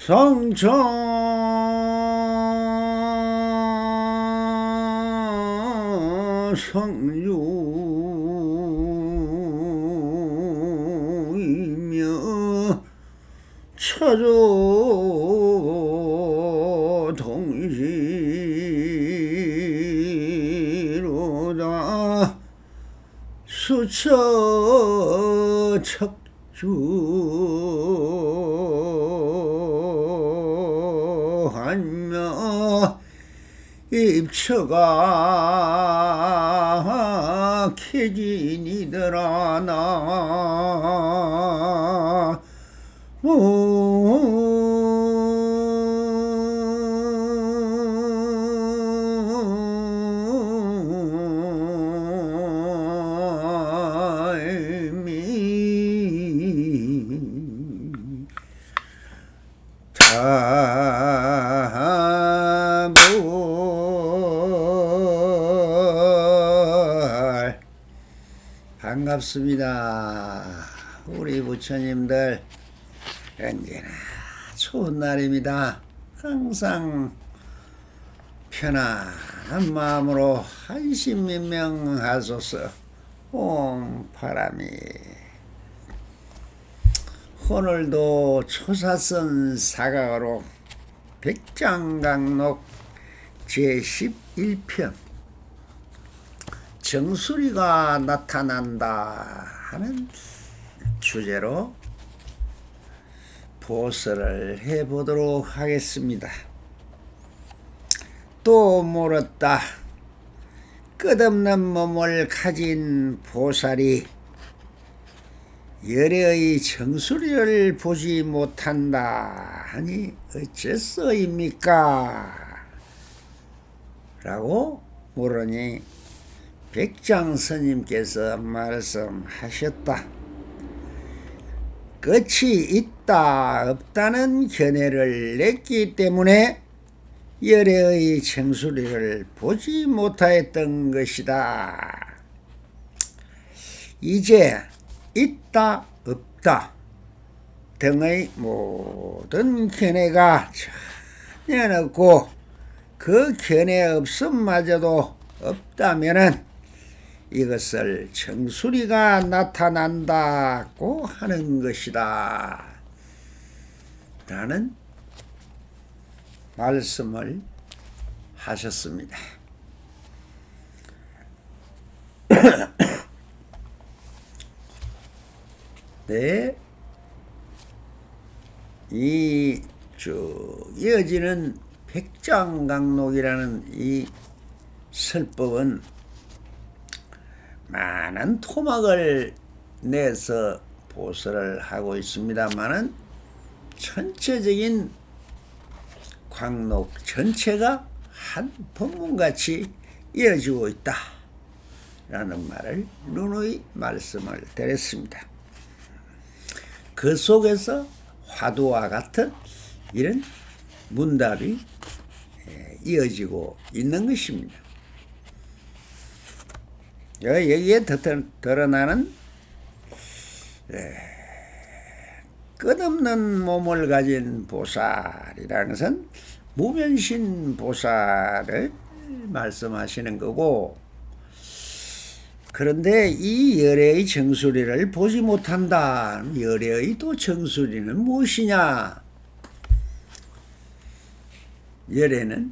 성청 성유이며 처조 동시로다 수처 척주하며 입처가 캐지니더라 나 반갑습니다. 우리 부처님들 언제나 좋은 날입니다. 항상 편안한 마음으로 한심민명하소서. 옴 바람이 오늘도 초사선 사각으로 백장강록 제11편 정수리가 나타난다 하는 주제로 보설을 해보도록 하겠습니다. 또 물었다. 끝없는 몸을 가진 보살이 열애의 정수리를 보지 못한다 하니 어째서입니까? 라고 물으니 백장스님께서 말씀하셨다. 끝이 있다 없다는 견해를 냈기 때문에 열애의 정수리를 보지 못하였던 것이다. 이제 있다 없다 등의 모든 견해가 전혀 없고 그 견해 없음마저도 없다면은 이것을 정수리가 나타난다고 하는 것이다 라는 말씀을 하셨습니다. 네, 이 쭉 이어지는 백장강록이라는 이 설법은 많은 토막을 내서 보설을 하고 있습니다만은 전체적인 광록 전체가 한 법문같이 이어지고 있다 라는 말을 누누이 말씀을 드렸습니다. 그 속에서 화두와 같은 이런 문답이 이어지고 있는 것입니다. 여기에 드러나는 끝없는 몸을 가진 보살이라는 것은 무변신 보살을 말씀하시는 거고, 그런데 이 열애의 정수리를 보지 못한다. 열애의 또 정수리는 무엇이냐? 열애는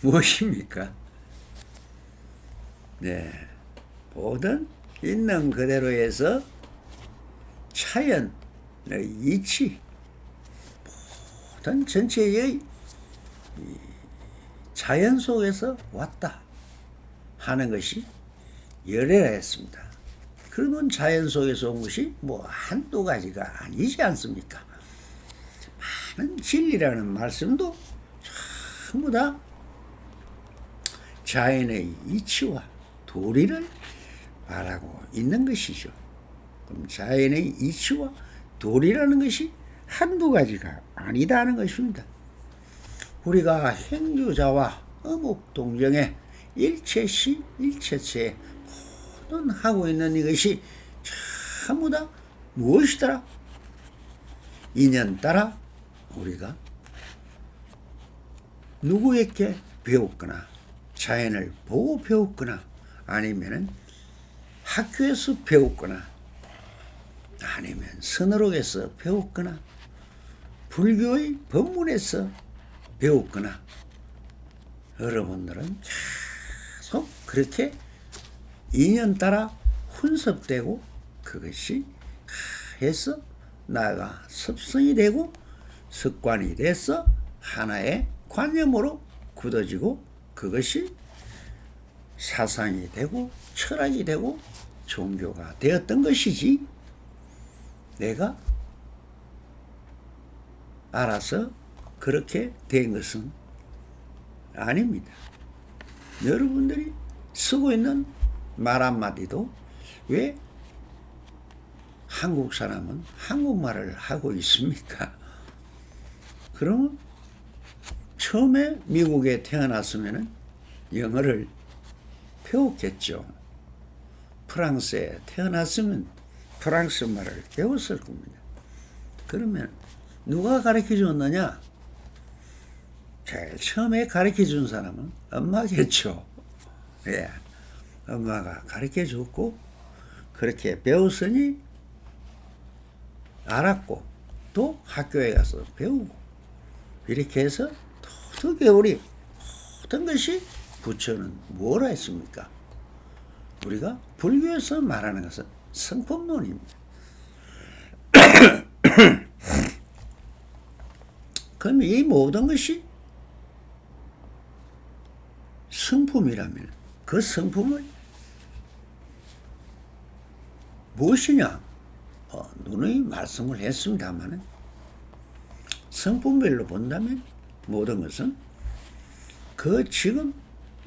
무엇입니까? 네, 모든 있는 그대로에서 차연의 이치, 모든 전체의 자연 속에서 왔다 하는 것이 열애라 했습니다. 그러면 자연 속에서 온 것이 뭐 한두 가지가 아니지 않습니까? 많은 진리라는 말씀도 전부 다 자연의 이치와 도리를 말하고 있는 것이죠. 그럼 자연의 이치와 도리라는 것이 한두 가지가 아니다는 것입니다. 우리가 행주자와 어묵동정에 일체시 일체체 모든 하고 있는 이것이 전부 다 무엇이더라? 인연 따라 우리가 누구에게 배웠거나 자연을 보고 배웠거나 아니면은 학교에서 배웠거나 아니면 서너록에서 배웠거나 불교의 법문에서 배웠거나 여러분들은 계속 그렇게 인연 따라 혼섭되고 그것이 해서 나가 습성이 되고 습관이 돼서 하나의 관념으로 굳어지고 그것이 사상이 되고 철학이 되고 종교가 되었던 것이지 내가 알아서 그렇게 된 것은 아닙니다. 여러분들이 쓰고 있는 말 한마디도 왜 한국 사람은 한국말을 하고 있습니까? 그러면 처음에 미국에 태어났으면 영어를 배웠겠죠. 프랑스에 태어났으면 프랑스 말을 배웠을 겁니다. 그러면 누가 가르쳐 줬느냐? 제일 처음에 가르쳐 준 사람은 엄마겠죠. 예. 엄마가 가르쳐 줬고, 그렇게 배웠으니 알았고, 또 학교에 가서 배우고, 이렇게 해서 도덕에 우리 모든 것이 부처는 뭐라 했습니까? 우리가 불교에서 말하는 것은 성품론입니다. 그럼 이 모든 것이 성품이라면 그 성품을 무엇이냐? 누누이 말씀을 했습니다만 성품별로 본다면 모든 것은 그 지금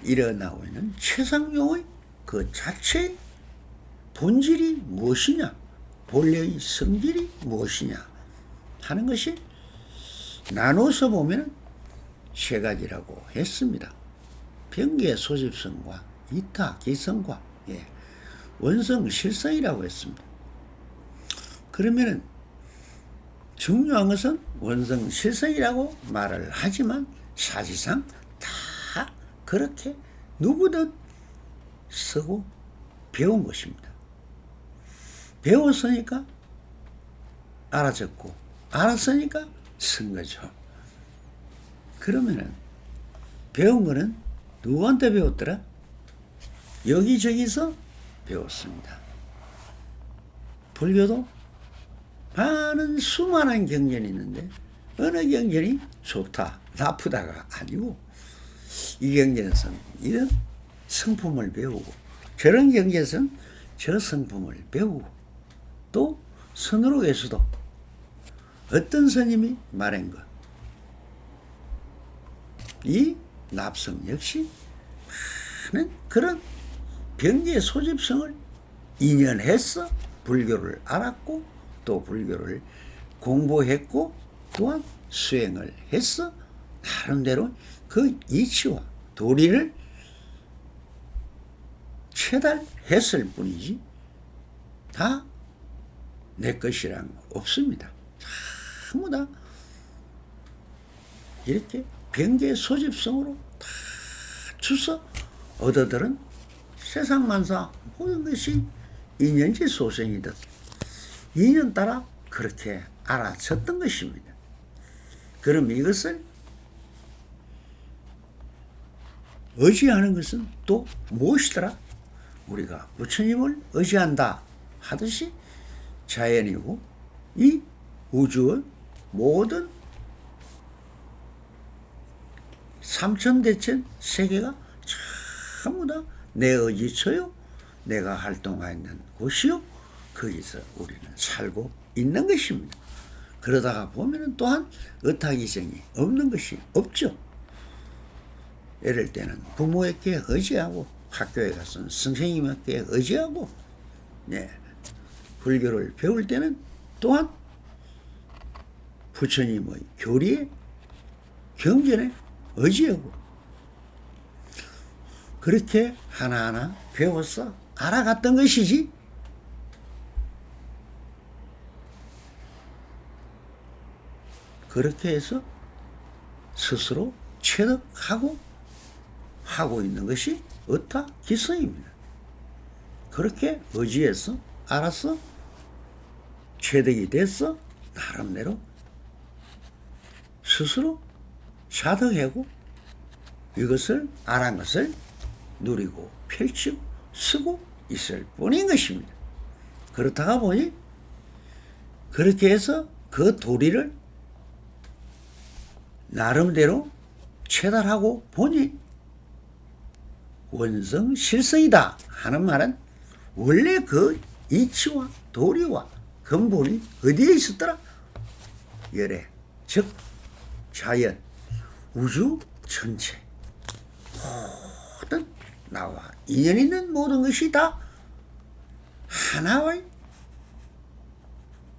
일어나고 있는 최상용의 그 자체의 본질이 무엇이냐? 본래의 성질이 무엇이냐? 하는 것이 나눠서 보면 세 가지라고 했습니다. 병계 소집성과 이타 기성과 원성 실성이라고 했습니다. 그러면 중요한 것은 원성 실성이라고 말을 하지만 사실상 다 그렇게 누구든 쓰고 배운 것입니다. 배웠으니까 알아듣고 알았으니까 쓴 거죠. 그러면은 배운 거는 누구한테 배웠더라? 여기저기서 배웠습니다. 불교도 많은 수많은 경전이 있는데 어느 경전이 좋다 나쁘다가 아니고 이 경전에서는 이런 성품을 배우고 저런 경전에서는 저 성품을 배우고 또 선으로에서도 어떤 스님이 말한 것 이 납성 역시 많은 그런 병계 소집성을 인연해서 불교를 알았고 또 불교를 공부했고 또한 수행을 해서 나름대로 그 이치와 도리를 체달했을 뿐이지 다 내 것이란 없습니다. 전부 다 이렇게 병계 소집성으로 다 주서 얻어들은 세상만사 모든 것이 인연지 소생이듯 인연 따라 그렇게 알아쳤던 것입니다. 그럼 이것을 의지하는 것은 또 무엇이더라? 우리가 부처님을 의지한다 하듯이 자연이고 이 우주의 모든 삼천대천 세계가 전부 다 내 의지처요 내가 활동하고 있는 곳이요 거기서 우리는 살고 있는 것입니다. 그러다가 보면 또한 의탁이정이 없는 것이 없죠. 예를 때는 부모에게 의지하고 학교에 가서는 선생님에게 의지하고 불교를 배울 때는 또한 부처님의 교리에 경전에 의지하고 그렇게 하나하나 배워서 알아갔던 것이지 그렇게 해서 스스로 체득하고 하고 있는 것이 어타 기성입니다. 그렇게 의지해서 알아서 체득이 됐어 나름대로 스스로 자덕하고 이것을 알한 것을 누리고 펼치고 쓰고 있을 뿐인 것입니다. 그렇다가 보니 그렇게 해서 그 도리를 나름대로 체달하고 보니 원성실성이다 하는 말은 원래 그 이치와 도리와 근본이 어디에 있었더라? 열애, 즉 자연, 우주 전체 모든 나와 인연 있는 모든 것이 다 하나의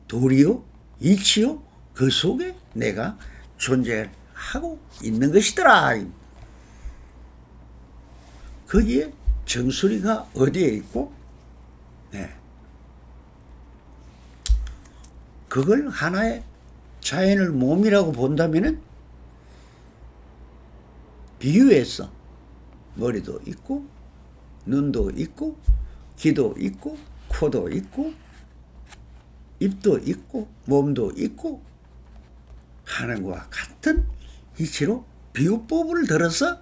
도리요 이치요 그 속에 내가 존재하고 있는 것이더라. 거기에 정수리가 어디에 있고 그걸 하나의 자연을 몸이라고 본다면은 비유해서 머리도 있고 눈도 있고 귀도 있고 코도 있고 입도 있고 몸도 있고 하는 것과 같은 이치로 비유법을 들어서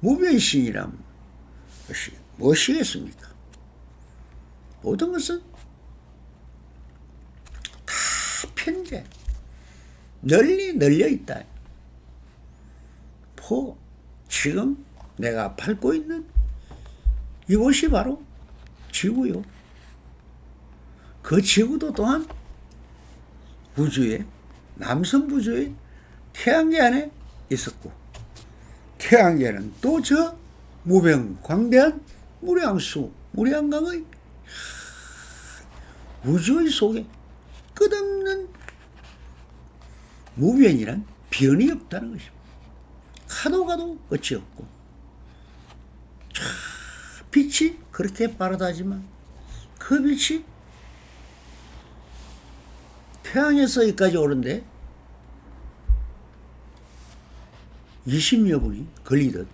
무변신이란 것이 무엇이겠습니까? 모든 것은 다 편재 널리 널려 있다. 지금 내가 밟고 있는 이곳이 바로 지구요. 그 지구도 또한 우주에 남성부주의 태양계 안에 있었고 태양계는 또 저 무병광대한 무량수 무량강의 우주의 속에 끝없는 무변이란 변이 없다는 것입니다. 가도 가도 끝이 없고 빛이 그렇게 빠르다지만 그 빛이 태양에서 여기까지 오는데 20여 분이 걸리듯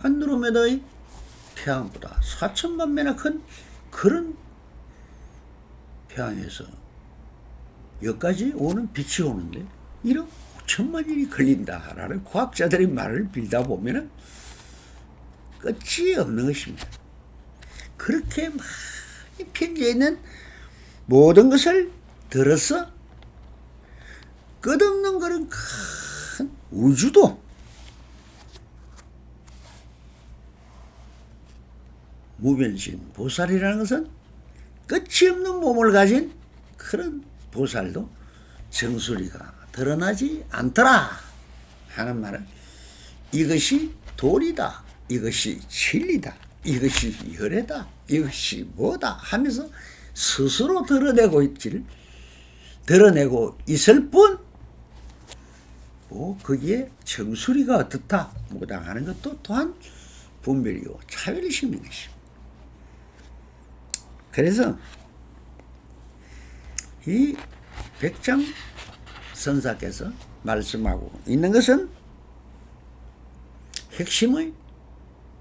안드로메다의 태양보다 4천만 배나 큰 그런 태양에서 여기까지 오는 빛이 오는데 1억 5천만 년이 걸린다라는 과학자들의 말을 빌다 보면 끝이 없는 것입니다. 그렇게 많이 편져 있는 모든 것을 들어서 끝없는 그런 큰 우주도 무변신 보살이라는 것은 끝이 없는 몸을 가진 그런 보살도 정수리가 드러나지 않더라 하는 말은 이것이 도리다, 이것이 진리다, 이것이 열애다, 이것이 뭐다 하면서 스스로 드러내고 있을 뿐, 거기에 정수리가 어떻다, 뭐다 하는 것도 또한 분별이고 차별심인 것입니다. 그래서 이 백장 선사께서 말씀하고 있는 것은 핵심의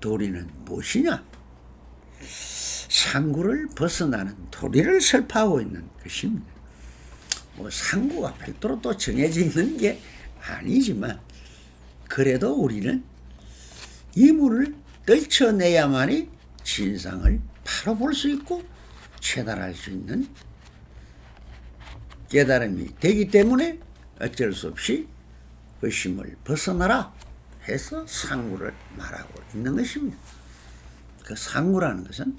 도리는 무엇이냐? 상구를 벗어나는 도리를 설파하고 있는 것입니다. 상구가 별도로 또 정해져 있는 게 아니지만 그래도 우리는 이 물을 떨쳐내야만이 진상을 바로 볼 수 있고 체달할 수 있는 깨달음이 되기 때문에 어쩔 수 없이 의심을 벗어나라 해서 상구를 말하고 있는 것입니다. 그 상구라는 것은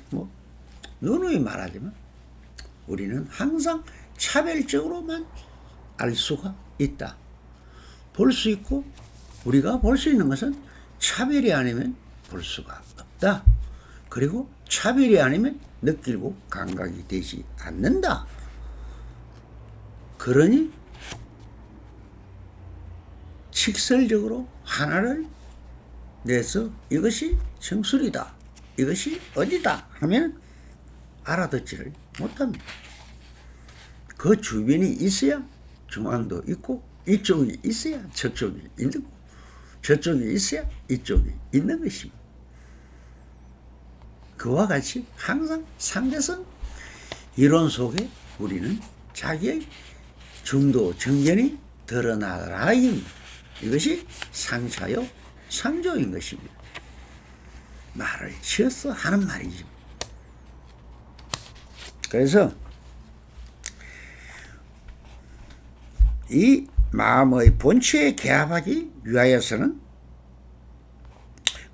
누누이 말하지만 우리는 항상 차별적으로만 알 수가 있다. 볼 수 있고 우리가 볼 수 있는 것은 차별이 아니면 볼 수가 없다. 그리고 차별이 아니면 느끼고 감각이 되지 않는다. 그러니 직설적으로 하나를 내서 이것이 정술이다, 이것이 어디다 하면 알아듣지를 못합니다. 그 주변이 있어야 중앙도 있고 이쪽이 있어야 저쪽이 있는 거고, 저쪽이 있어야 이쪽이 있는 것입니다. 그와 같이 항상 상대성 이론 속에 우리는 자기의 중도 정견이 드러나라. 이것이 상차요 상조인 것입니다. 말을 지어서 하는 말이지. 그래서 이 마음의 본체에 개합하기 위하여서는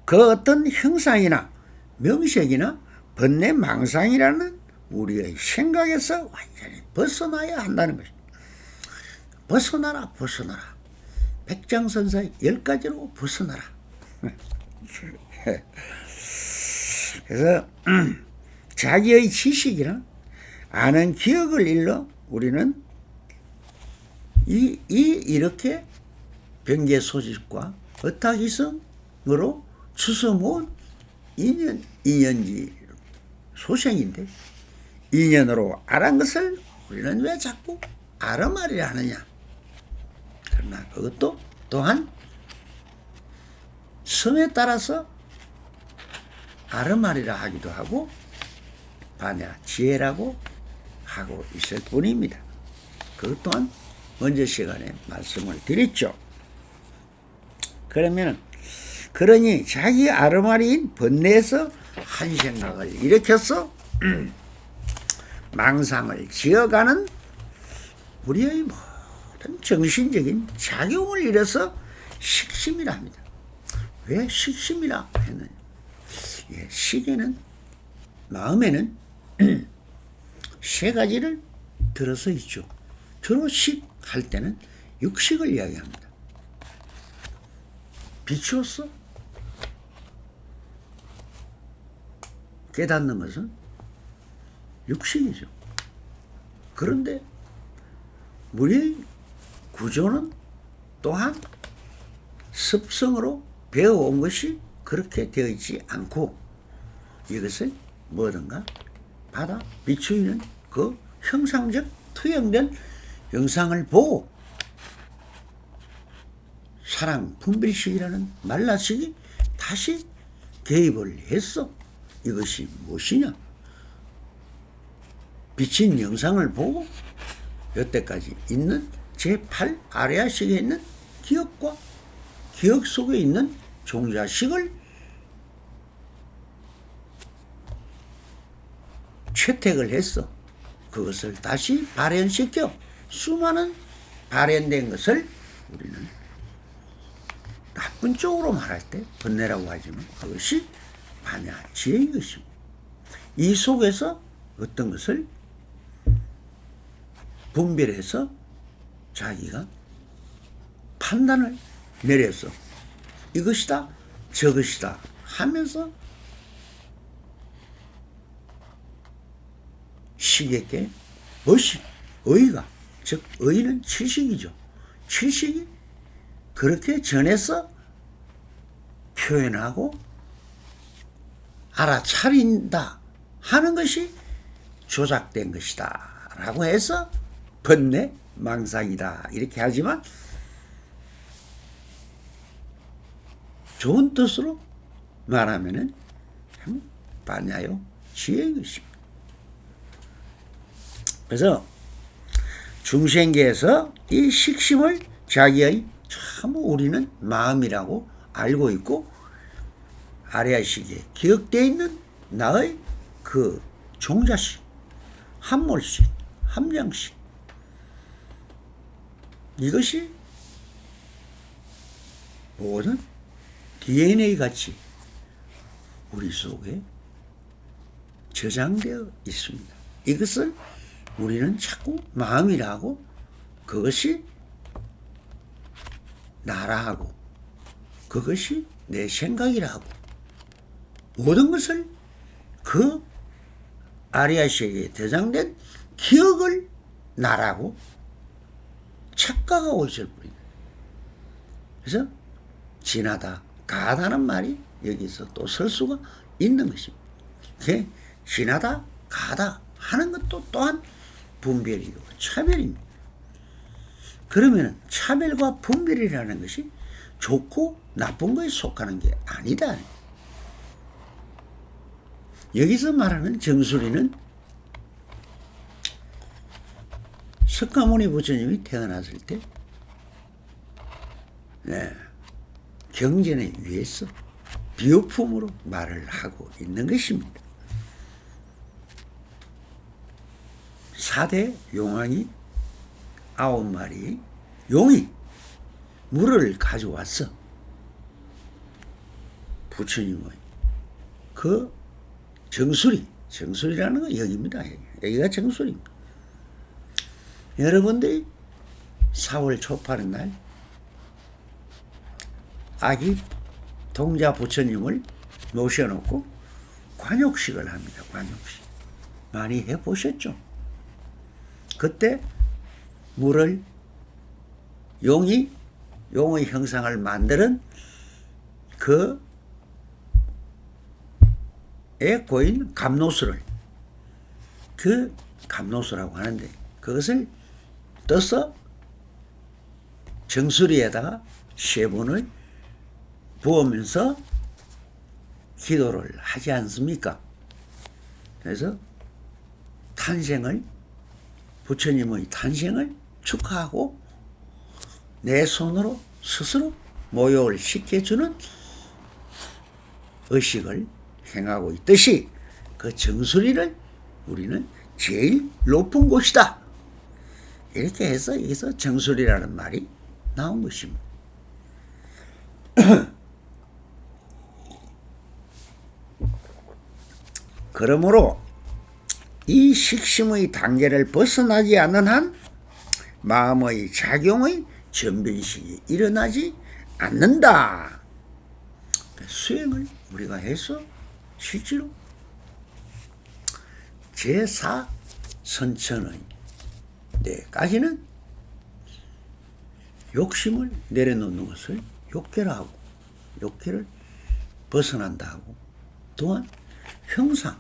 그 어떤 형상이나 명색이나 번뇌 망상이라는 우리의 생각에서 완전히 벗어나야 한다는 것입니다. 벗어나라. 백장선사의 10가지로 벗어나라. 그래서 자기의 지식이나 아는 기억을 일러 우리는 이렇게 변계 소집과 어타기성으로 주워 모은 인연지 소생인데, 인연으로 알한 것을 우리는 왜 자꾸 아르마리라 하느냐. 그러나 그것도 또한 성에 따라서 아르마리라 하기도 하고 반야 지혜라고 하고 있을 뿐입니다. 그것 또한 먼저 시간에 말씀을 드렸죠. 그러니 자기 아르마리인 번뇌에서 한 생각을 일으켜서 망상을 지어가는 우리의 모든 정신적인 작용을 일어서 식심이라 합니다. 왜 식심이라 했느냐. 식에는, 마음에는 세 가지를 들어서 있죠. 주로 식할 때는 육식을 이야기합니다. 비추어서 깨닫는 것은 육식이죠. 그런데 우리의 구조는 또한 습성으로 배워온 것이 그렇게 되어 있지 않고, 이것을 뭐든가 받아 비추이는 그 형상적 투영된 영상을 보고 사랑 분별식이라는 말라식이 다시 개입을 했어. 이것이 무엇이냐? 비친 영상을 보고 여태까지 있는 제8 아레아식에 있는 기억과 기억 속에 있는 종자식을 채택을 했어. 그것을 다시 발현시켜 수많은 발현된 것을 우리는 나쁜 쪽으로 말할 때 번뇌라고 하지만 그것이 반야 지혜인 것입니다. 이 속에서 어떤 것을 분별해서 자기가 판단을 내려서 이것이다 저것이다 하면서 식에게 의식, 의가, 즉 의는 칠식이죠. 칠식이 그렇게 전해서 표현하고 알아차린다 하는 것이 조작된 것이다 라고 해서 번뇌 망상이다 이렇게 하지만, 좋은 뜻으로 말하면은 반야요 지혜인 것입니다. 그래서 중생계에서 이 식심을 자기의 참 우리는 마음이라고 알고 있고, 아레아식에 기억되어 있는 나의 그 종자식, 함몰식, 함량식, 이것이 모든 DNA 같이 우리 속에 저장되어 있습니다. 이것을 우리는 자꾸 마음이라고, 그것이 나라 하고 그것이 내 생각이라고, 모든 것을 그 아리아식에 저장된 기억을 나라고 착각하고 있을 뿐입니다. 그래서 지나다 가다는 말이 여기서 또 설 수가 있는 것입니다. 지나다 가다 하는 것도 또한 분별이고 차별입니다. 그러면 차별과 분별이라는 것이 좋고 나쁜 거에 속하는 게 아니다. 여기서 말하는 정수리는 석가모니 부처님이 태어났을 때 경전에 의해서 비유품으로 말을 하고 있는 것입니다. 4대 용왕이 9마리 용이 물을 가져왔어. 부처님의 그 정수리라는 건 여기입니다. 여기가 정수리입니다. 여러분들이 4월 초파는 날 아기 동자 부처님을 모셔놓고 관욕식을 합니다. 관욕식. 많이 해보셨죠? 그때 물을 용의 형상을 만드는 에 고인 감로수를 그 감로수라고 하는데 그것을 떠서 정수리에다가 3번을 부으면서 기도를 하지 않습니까? 그래서 부처님의 탄생을 축하하고 내 손으로 스스로 모욕을 시켜주는 의식을 행하고 있듯이 그 정수리를 우리는 제일 높은 곳이다. 이렇게 해서 여기서 정수리라는 말이 나온 것입니다. 그러므로 이 식심의 단계를 벗어나지 않는 한 마음의 작용의 전변식이 일어나지 않는다. 수행을 우리가 해서 실제로 제4 선천의 때까지는 욕심을 내려놓는 것을 욕계라 하고 욕계를 벗어난다 하고 또한 형상,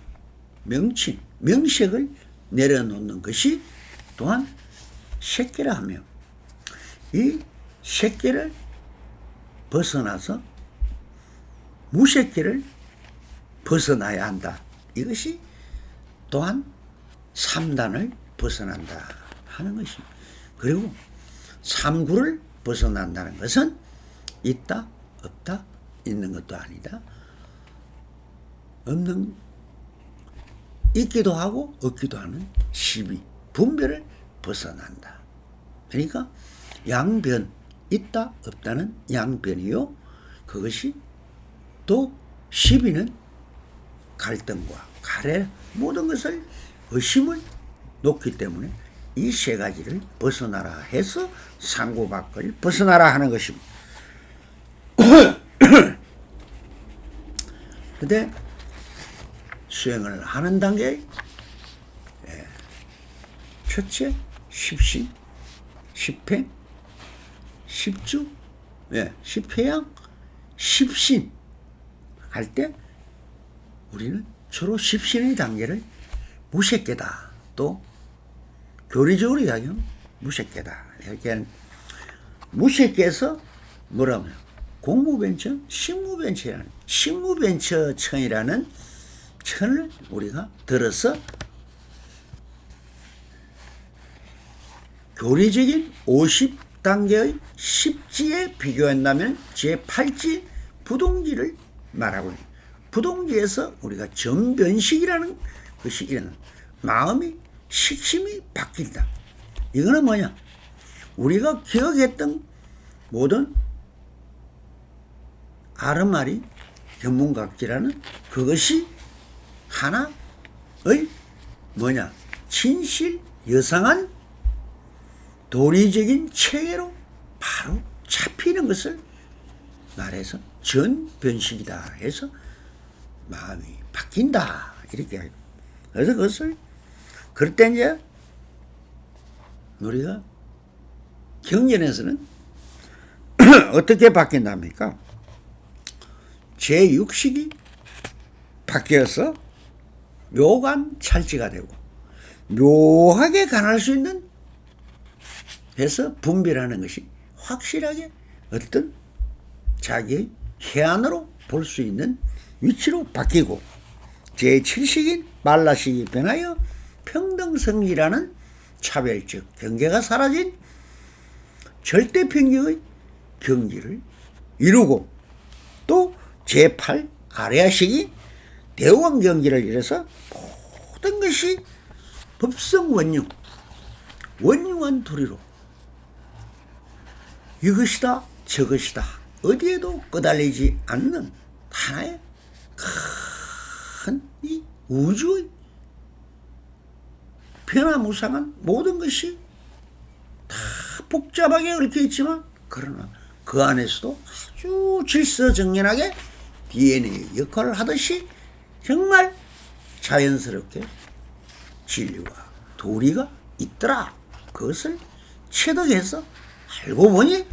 명칭, 명색을 내려놓는 것이 또한 색계라 하며 이 색계를 벗어나서 무색계를 벗어나야 한다. 이것이 또한 3단을 벗어난다 하는 것입니다. 그리고 3구를 벗어난다는 것은 있다, 없다, 있는 것도 아니다. 있기도 하고 없기도 하는 시비, 분별을 벗어난다. 그러니까 양변, 있다, 없다는 양변이요. 그것이 또 시비는 갈등과 가래 모든 것을 의심을 놓기 때문에 이 3가지를 벗어나라 해서 상고밖을 벗어나라 하는 것입니다. 근데 수행을 하는 단계 첫째 10신, 10행, 10주, 10회양, 10신 할 때 우리는 주로 10신의 단계를 무색계다. 또 교리적으로 이야기하면 무색계다. 이렇게 무색계에서 뭐라고요? 공무벤처, 식무벤처천이라는 천을 우리가 들어서 교리적인 50단계의 10지에 비교한다면 제8지 부동지를 말하고 있습니다. 부동지에서 우리가 전변식이라는 것이 일어나 마음이 식심이 바뀐다. 이거는 뭐냐? 우리가 기억했던 모든 아르마리 견문각지라는 그것이 하나의 뭐냐? 진실 여상한 도리적인 체계로 바로 잡히는 것을 말해서 전변식이다 해서 마음이 바뀐다 이렇게 하고 그래서 그것을 그럴 때 이제 우리가 경전에서는 어떻게 바뀐답니까? 제6식이 바뀌어서 묘간 찰지가 되고 묘하게 관할 수 있는 해서 분별하는 것이 확실하게 어떤 자기의 해안으로 볼 수 있는 위치로 바뀌고, 제7식인 말라식이 변하여 평등성리라는 차별적 경계가 사라진 절대평경의 경지를 이루고, 또 제8 아레아식이 대우원 경지를 이뤄서 모든 것이 법성원융, 원융한 도리로 이것이다 저것이다 어디에도 끄달리지 않는 하나의 큰 이 우주의 변화무쌍한 모든 것이 다 복잡하게 얽혀 있지만, 그러나 그 안에서도 아주 질서정연하게 DNA 역할을 하듯이 정말 자연스럽게 진리와 도리가 있더라. 그것을 체득해서 알고 보니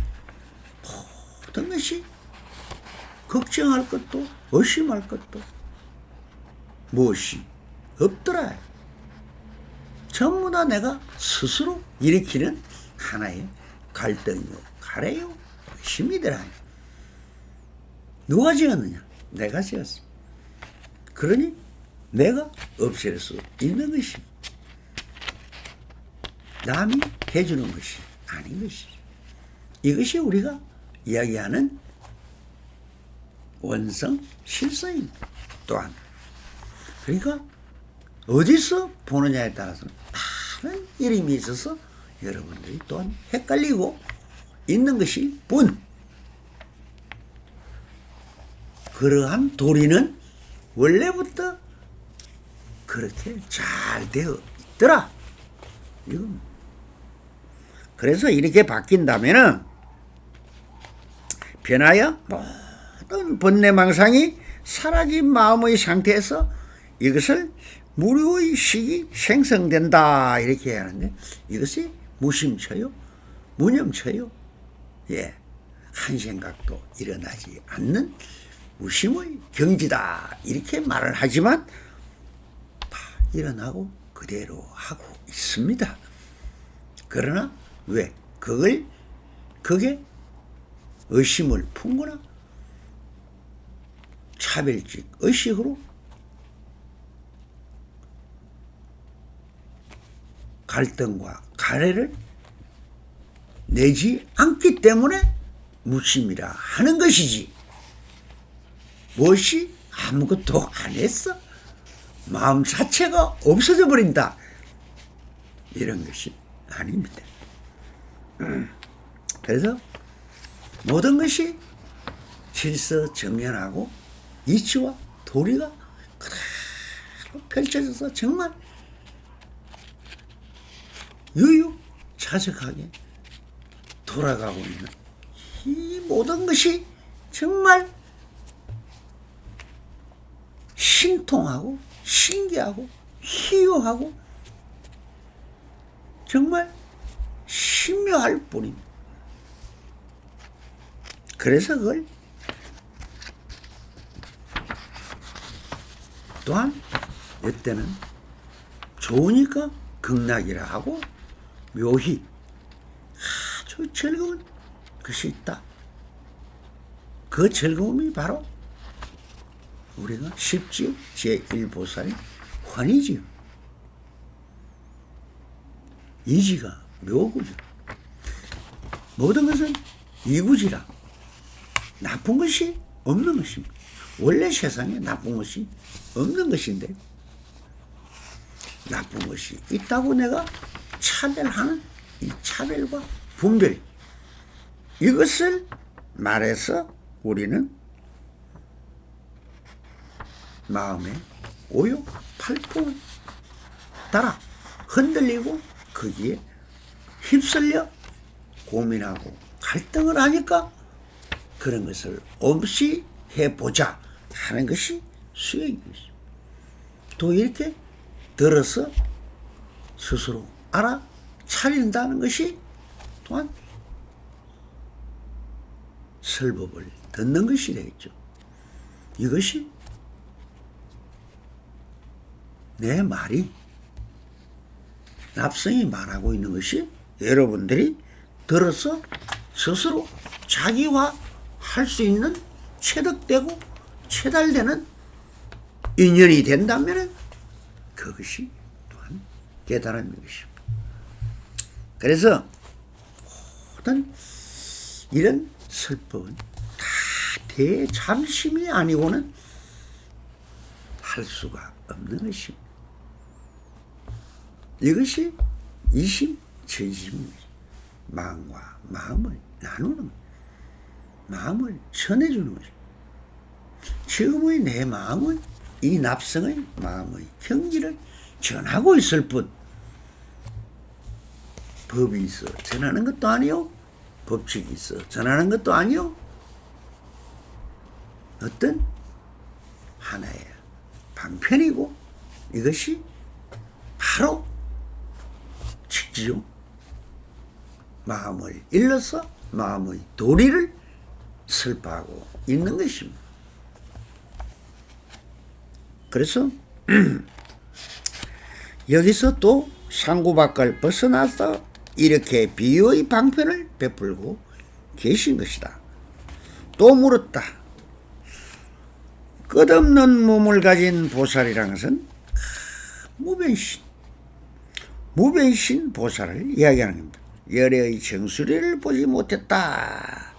모든 것이 걱정할 것도 의심할 것도 무엇이 없더라. 전부 다 내가 스스로 일으키는 하나의 갈등이요 가래요 의심이더라. 누가 지었느냐? 내가 지었어. 그러니 내가 없앨 수 있는 것입니다. 남이 해주는 것이 아닌 것이죠. 이것이 우리가 이야기하는 원성 실성입니다. 또한 그러니까 어디서 보느냐에 따라서 많은 이름이 있어서 여러분들이 또한 헷갈리고 있는 것이 본. 그러한 도리는 원래부터 그렇게 잘 되어 있더라. 이건 그래서 이렇게 바뀐다면은 변하여 모든 번뇌망상이 사라진 마음의 상태에서 이것을 무료의 식이 생성된다 이렇게 하는데, 이것이 무심처요 무념처요 한 생각도 일어나지 않는 무심의 경지다 이렇게 말을 하지만 다 일어나고 그대로 하고 있습니다. 그러나 왜 그게 의심을 품거나 차별적 의식으로 갈등과 가래를 내지 않기 때문에 무심이라 하는 것이지, 무엇이 아무것도 안 했어 마음 자체가 없어져 버린다 이런 것이 아닙니다. 그래서 모든 것이 질서정연하고 이치와 도리가 그대로 펼쳐져서 정말 유유자적하게 돌아가고 있는 이 모든 것이 정말 신통하고 신기하고 희유하고 정말 신묘할 뿐입니다. 그래서 그걸 또한 이때는 좋으니까 극락이라 하고 묘히 아주 즐거운 것이 있다. 그 즐거움이 바로 우리가 십지의 제1보살의 환희지요. 이지가 묘구죠. 모든 것은 이구지라 나쁜 것이 없는 것입니다. 원래 세상에 나쁜 것이 없는 것인데, 나쁜 것이 있다고 내가 차별하는 이 차별과 분별, 이것을 말해서 우리는 마음의 오욕 팔풍을 따라 흔들리고 거기에 휩쓸려 고민하고 갈등을 하니까 그런 것을 없이 해보자 하는 것이 수행이죠. 또 이렇게 들어서 스스로 알아차린다는 것이 또한 설법을 듣는 것이 되겠죠. 이것이 내 말이 납성이 말하고 있는 것이 여러분들이 들어서 스스로 자기화할 수 있는 체득되고 체달되는 인연이 된다면 그것이 또한 깨달음인 것입니다. 그래서 모든 이런 설법은 다 대참심이 아니고는 할 수가 없는 것입니다. 이것이 이심 전심입니다. 마음과 마음을 나누는 것, 마음을 전해주는 것입니다. 지금의 내 마음은 이 납성의 마음의 경지를 전하고 있을 뿐 법이 있어 전하는 것도 아니요, 법칙이 있어 전하는 것도 아니요, 어떤 하나의 방편이고 이것이 바로 직지요 마음을 일러서 마음의 도리를 설파하고 있는 것입니다. 그래서 여기서 또 상구밖을 벗어나서 이렇게 비유의 방편을 베풀고 계신 것이다. 또 물었다. 끝없는 몸을 가진 보살이라는 것은 무변신 보살을 이야기하는 겁니다. 열애의 정수리를 보지 못했다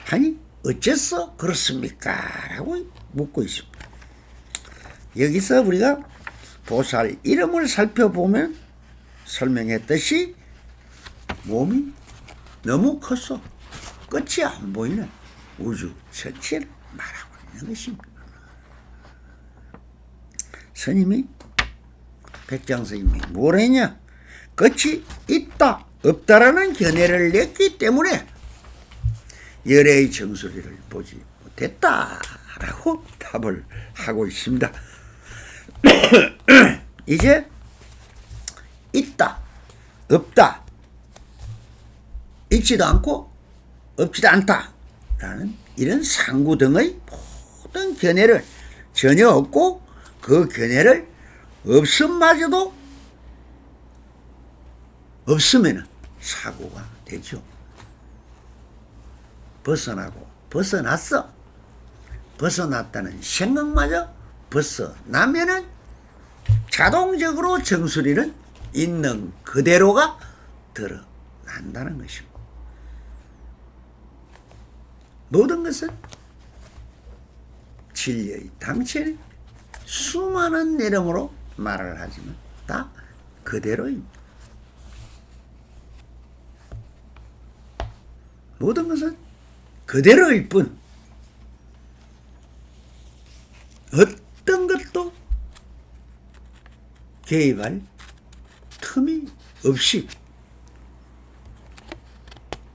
하니 어째서 그렇습니까? 라고 묻고 있습니다. 여기서 우리가 보살 이름을 살펴보면 설명했듯이 몸이 너무 커서 끝이 안 보이는 우주 전체를 말하고 있는 것입니다. 스님이 백장 스님이 뭘 했냐? 끝이 있다 없다라는 견해를 냈기 때문에 열애의 정수리를 보지 못했다라고 답을 하고 있습니다. 이제 있다 없다 있지도 않고 없지도 않다라는 이런 상구 등의 모든 견해를 전혀 없고 그 견해를 없음마저도 없으면 사고가 되죠. 벗어나고 벗어났어. 벗어났다는 생각마저 벗어나면은 자동적으로 정수리는 있는 그대로가 드러난다는 것입니다. 모든 것은 진리의 당체는 수많은 이름으로 말을 하지만 다 그대로입니다. 모든 것은 그대로일 뿐 어떤 것도 개입할 틈이 없이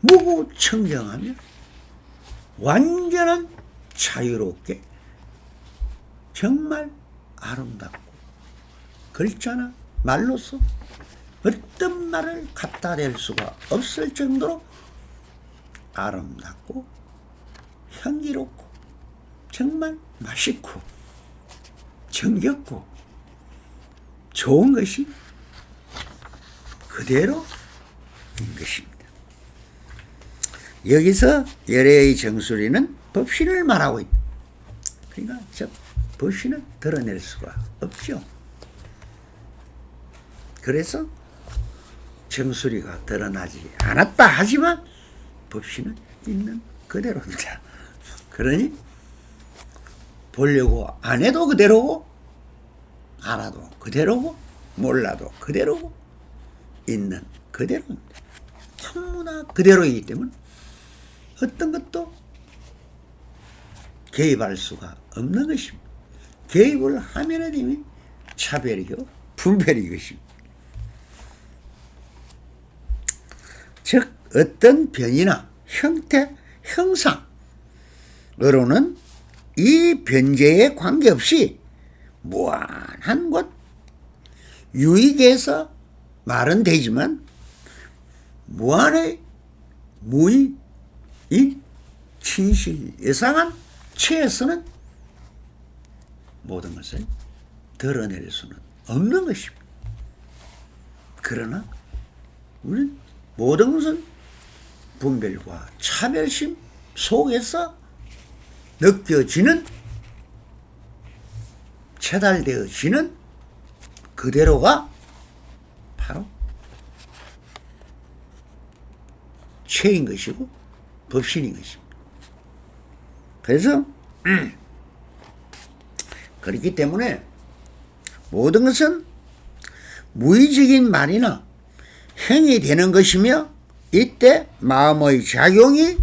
무구청정하며 완전한 자유롭게 정말 아름답고 글자나 말로서 어떤 말을 갖다 댈 수가 없을 정도로 아름답고 향기롭고 정말 맛있고 정겹고 좋은 것이 그대로인 것입니다. 여기서 열애의 정수리는 법신을 말하고 있다. 그러니까 저 법신을 드러낼 수가 없죠. 그래서 정수리가 드러나지 않았다 하지만 법신은 있는 그대로입니다. 그러니 보려고 안 해도 그대로고 알아도 그대로고 몰라도 그대로고 있는 그대로입니다. 전부다 그대로이기 때문에 어떤 것도 개입할 수가 없는 것입니다. 개입을 하면은 이미 차별이요 분별이 것입니다. 즉 어떤 변이나 형태, 형상으로는 이 변제에 관계없이 무한한 것 유익에서 말은 되지만 무한의 무의 이 진실 예상한 체에서는 모든 것을 드러낼 수는 없는 것입니다. 그러나 우리는 모든 것은 분별과 차별심 속에서 느껴지는, 체달되어지는 그대로가 바로 죄인 것이고 법신인 것입니다. 그래서 그렇기 때문에 모든 것은 무의적인 말이나 행이 되는 것이며, 이때 마음의 작용이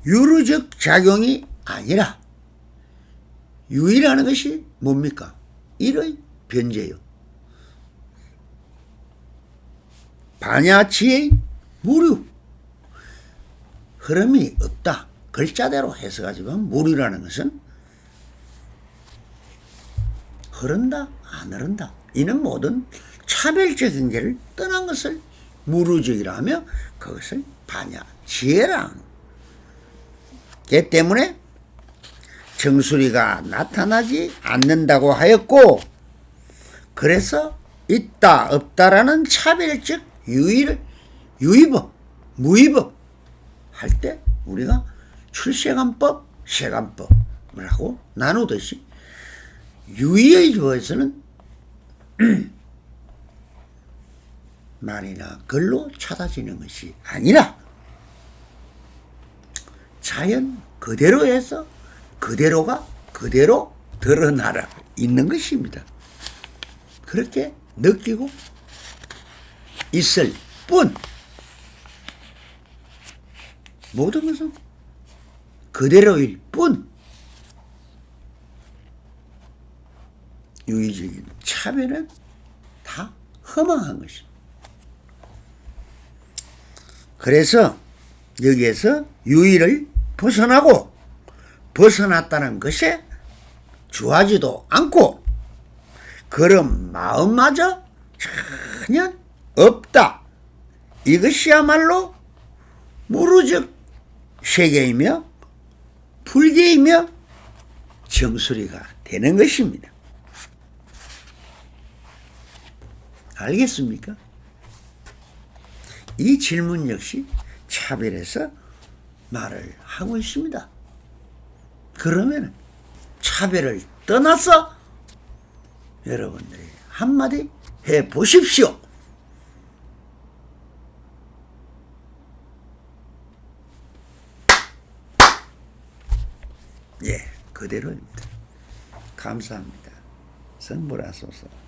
유루적 작용이 아니라, 유의라는 것이 뭡니까? 일의 변제요. 반야치의 무류. 흐름이 없다. 글자대로 해석하지만 무류라는 것은 흐른다, 안 흐른다. 이는 모든 차별적인 게를 떠난 것을 무류적이라 하며, 그것을 반야지혜라 하는 게 때문에 정수리가 나타나지 않는다고 하였고, 그래서 있다 없다라는 차별적 유의법, 무의법 할 때 우리가 출세관법, 세관법을 하고 나누듯이, 유의의 조에서는 말이나 글로 찾아지는 것이 아니라 자연 그대로에서 그대로가 그대로 드러나라 있는 것입니다. 그렇게 느끼고 있을 뿐, 모든 것은 그대로일 뿐, 유의적인 차별은 다 허망한 것입니다. 그래서 여기에서 유의를 벗어나고, 벗어났다는 것에 주하지도 않고 그런 마음마저 전혀 없다. 이것이야말로 무르적 세계이며 불계이며 정수리가 되는 것입니다. 알겠습니까? 이 질문 역시 차별에서 말을 하고 있습니다. 그러면 차별을 떠나서 여러분들이 한마디 해 보십시오. 예, 그대로입니다. 감사합니다. 성불하소서.